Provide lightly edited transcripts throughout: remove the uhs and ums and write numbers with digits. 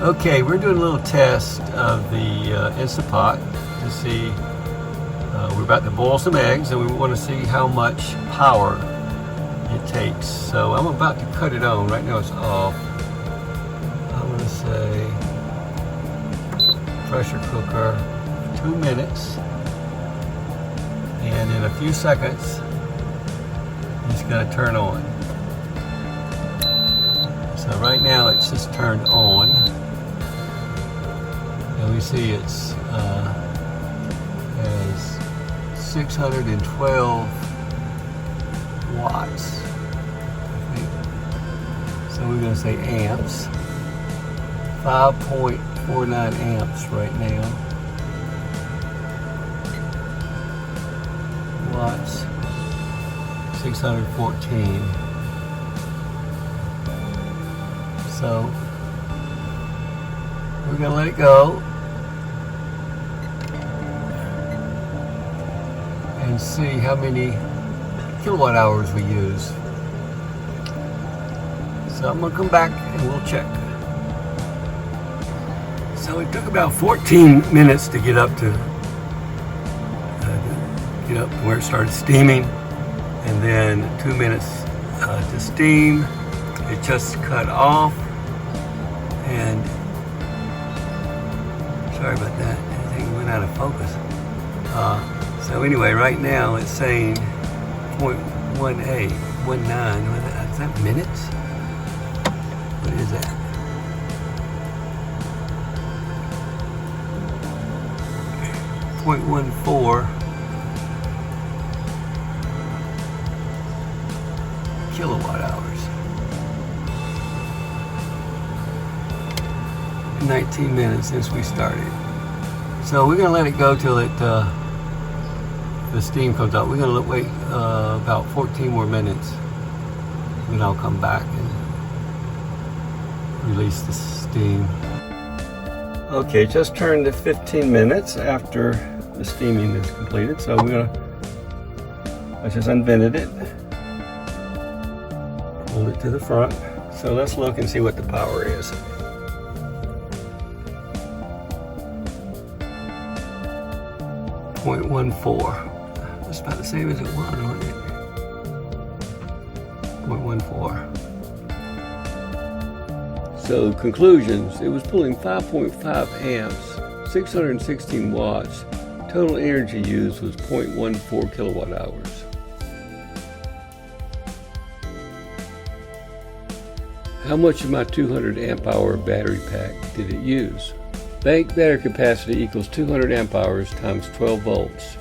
Okay, we're doing a little test of the Instant Pot to see, we're about to boil some eggs and we want to see how much power it takes. So I'm about to cut it on. Right now it's off. I'm going to say pressure cooker, 2 minutes. And in a few seconds, it's going to turn on. So right now it's just turned on. And we see it's has 612 watts, I think. So we're going to say amps. 5.49 amps right now. Watts, 614. So we're going to let it go and see how many kilowatt hours we use. So I'm going to come back and we'll check. So it took about 14 minutes to get up to where it started steaming, and then 2 minutes to steam. It just cut off, and sorry about that, I think it went out of focus. So anyway, right now it's saying 0.18, 19, is that minutes? What is that? .14 kilowatt hours. 19 minutes since we started. So we're going to let it go till the steam comes up. We're going to wait about 14 more minutes. Then I'll come back and release the steam. Okay, just turned to 15 minutes after the steaming is completed. So I just unvented it. Hold it to the front. So let's look and see what the power is. .14. That's about the same as it was, wasn't it? 0.14. So conclusions, it was pulling 5.5 amps, 616 watts. Total energy used was 0.14 kilowatt hours. How much of my 200 amp hour battery pack did it use? Bank battery capacity equals 200 amp hours times 12 volts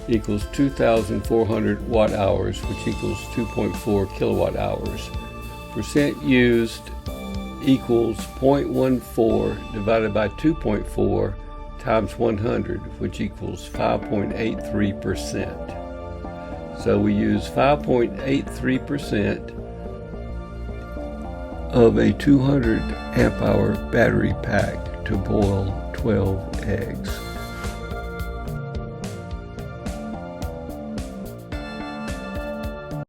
equals 2,400 watt hours, which equals 2.4 kilowatt hours. Percent used equals 0.14 divided by 2.4 times 100, which equals 5.83%. So we use 5.83% of a 200 amp hour battery pack to boil 12 eggs.